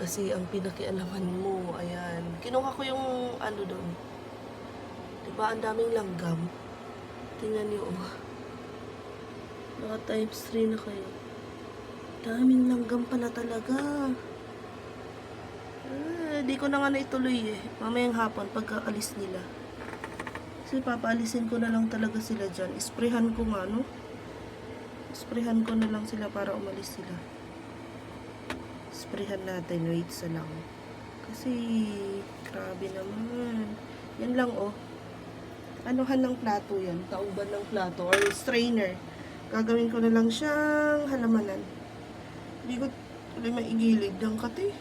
kasi ang pinakialaman mo. Ayan. Kinuha ko yung ano doon. Diba, ang daming langgam. Tingnan niyo, oh. Naka times 3 na kayo. Daming langgam pala talaga. Di ko na nga naituloy eh. Mamayang hapon, pagkaalis nila. Kasi papaalisin ko na lang talaga sila dyan. Isprehan ko nga, no? Isprehan ko na lang sila para umalis sila. Isprehan natin. Wait sa lang. Kasi, grabe naman. Yan lang, oh. Anuhan ng plato yan. Tauban ng plato. Or strainer. Gagawin ko na lang siyang halamanan. Hindi ko tuloy maigilid ng kati.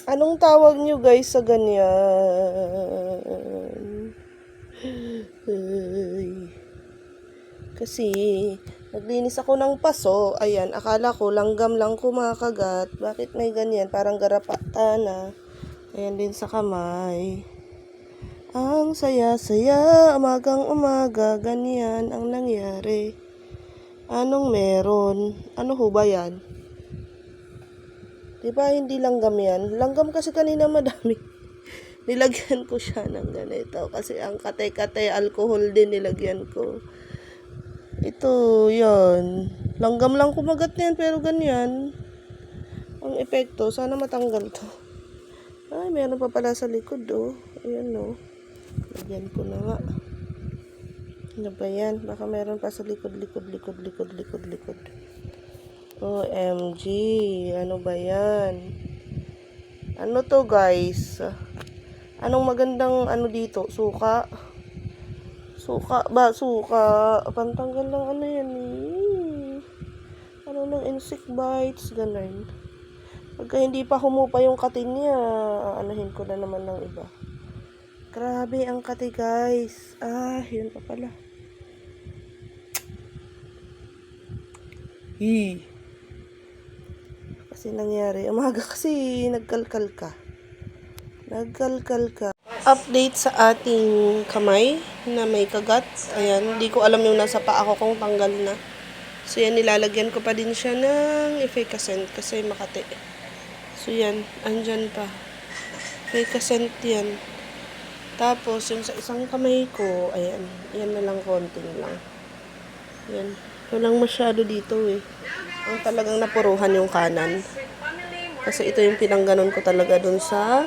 Anong tawag nyo guys sa ganyan? Ay. Kasi, naglinis ako ng paso. Ayan, akala ko langgam lang kumakagat. Bakit may ganyan? Parang garapata na. Ayan din sa kamay. Ang saya-saya, umagang umaga, ganyan ang nangyari. Anong meron? Ano ho ba yan? Diba hindi langgam yan? Langgam kasi kanina madami. Nilagyan ko siya ng ganito. Kasi ang kate-kate alcohol din nilagyan ko. Ito, yan. Langgam lang kumagat yan, pero ganyan. Ang epekto, sana matanggal to. Ay, meron pa pala sa likod, oh. Ayan, oh. Lagyan ko na nga. Ano ba yan? Baka meron pa sa likod. OMG. Ano ba yan? Ano to, guys? Anong magandang ano dito? Suka? Suka ba? Suka. Pantanggal lang ano yan eh. Ano ng insect bites? Ganun. Pagka hindi pa humupa yung katin niya, aanahin ko na naman ng iba. Grabe ang kati, guys. Ah, yun pa pala. Kasi nangyari. Umaga kasi nagkalkal ka. Update sa ating kamay na may kagat. Ayan. Hindi ko alam yung nasa paa ko kung tanggal na. So yan, nilalagyan ko pa din siya ng Efficascent kasi makati. So yan, andyan pa. Efficascent yan. Tapos, yung sa isang kamay ko, ayan. Yan na lang, konting lang. Yan. Walang masyado dito eh. Ang talagang napuruhan yung kanan. Kasi ito yung pinangganon ko talaga dun sa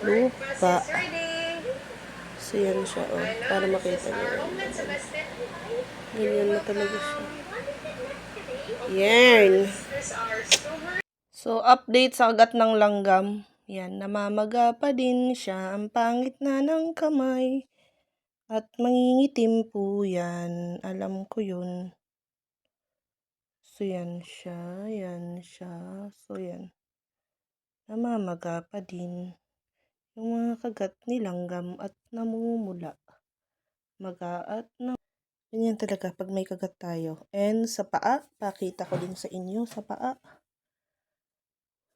lupa. So, yan siya, oh. Para makita nyo. Ganyan na talaga siya. Yan. So, update sa kagat ng langgam. Yan, namamaga pa din siya. Ang pangit na ng kamay. At mangingitim po yan. Alam ko yun. So, yan siya. Yan siya. So, yan. Namamaga pa din. Yung mga kagat ni langgam at namumula. Maga at ganyan talaga pag may kagat tayo. And sa paa, pakita ko din sa inyo sa paa.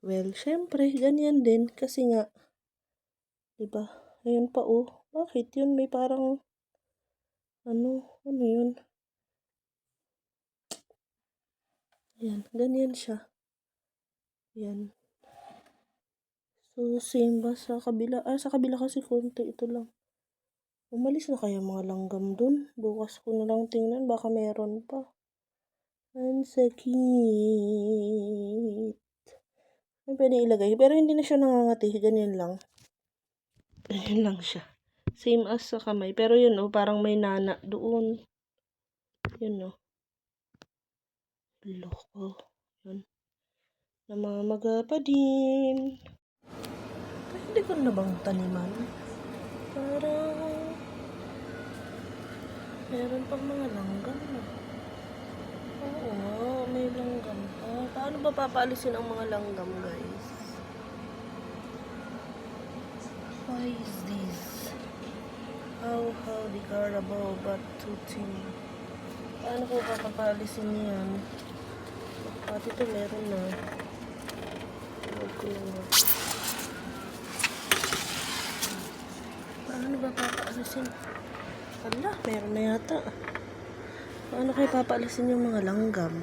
Well, syempre, ganyan din. Kasi nga, diba? Ayun pa, oh. Bakit yun? May parang, ano yun? Ayan, ganyan siya. Ayan. So, same ba sa kabila? Sa kabila kasi konti. Ito lang. Umalis na kaya mga langgam dun? Bukas ko na lang tingnan. Baka meron pa. Ang sakit. Ay, pwede ilagay. Pero hindi na siya nangangati. Ganyan lang. Ganyan lang siya. Same as sa kamay. Pero yun, oh, parang may nana doon. Yun, oh. Loko. Yun. Namamaga pa din. Pwede ko na bang taniman? Parang meron pang mga langgam na. Oo, may langgam pa. Paano ba papaalisin ang mga langgam, guys? Why is this? How the Carabao got tooting? Paano ko papaalisin yan? Pati ito meron na. Huwag ko na. Paano ba papaalisin? Ala, meron na yata. Paano kayo papaalisin yung mga langgam?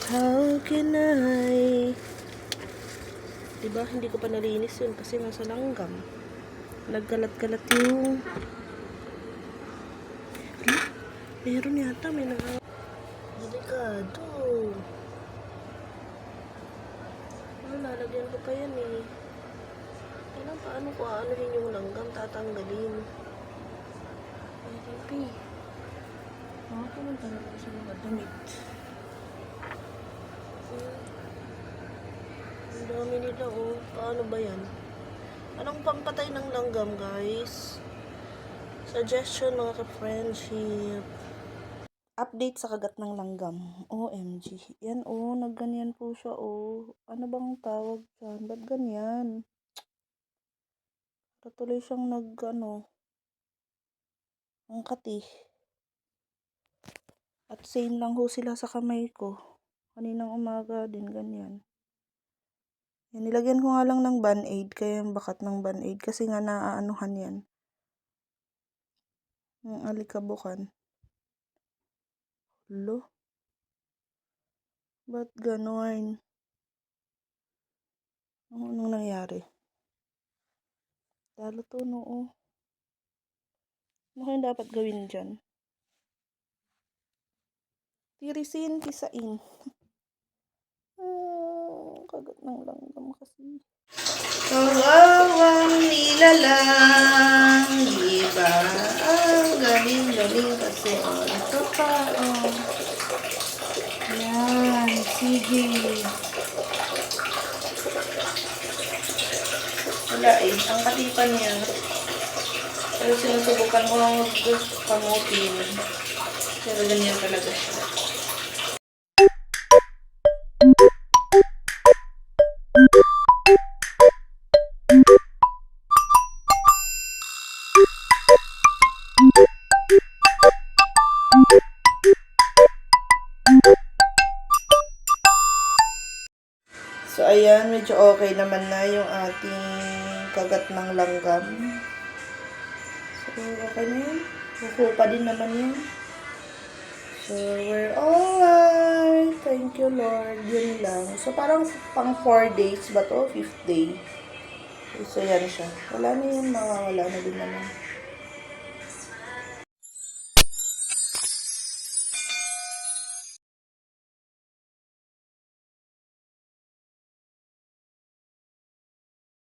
How can I? Diba, hindi ko pa nalinis yun kasi nasa langgam. Nagkalat-kalat yung... Meron yata, may nang... Delikado. Lalagyan ko pa yan eh. Kailan paano ko aanuhin yung langgam, tatanggalin. Ay, Ripi. Makapunta na ako sa mga damit. Ang dami nila oh. Paano ba yan? Anong pampatay ng langgam, guys? Suggestion mga ka-friendship. Update sa kagat ng langgam. OMG. Yan oh, nagganyan po siya oh. Ano bang tawag dyan? Ba't ganyan? Patuloy siyang ang kati. At same lang ho sila sa kamay ko. Kaninang umaga din ganyan. Yan, nilagyan ko nga lang ng band-aid, kaya yung bakat ng band-aid kasi nga naaanuhan yan. Yung alikabukan. Lo? Ba't ganon? Anong nangyari? Lalo to noo. Ano kayong dapat gawin dyan? Tirisin, kisain. Kagat ng langgam kasi. Kawawang nilalang, diba? Ang galing-galing kasi. Oh, ito pa, oh. Yan, sige. Wala eh, ang katipan niya. Pero sinusubukan ko lang kamutin. Pero ganyan talaga siya. So, ayan, medyo okay naman na yung ating kagat ng langgam. So, okay na yun. Huhupa din naman yun. So, we're alright. Thank you, Lord. Yun lang. So, parang pang 4 days ba to? 5th day. So, yan siya. Wala na yun. Mawawala na din naman.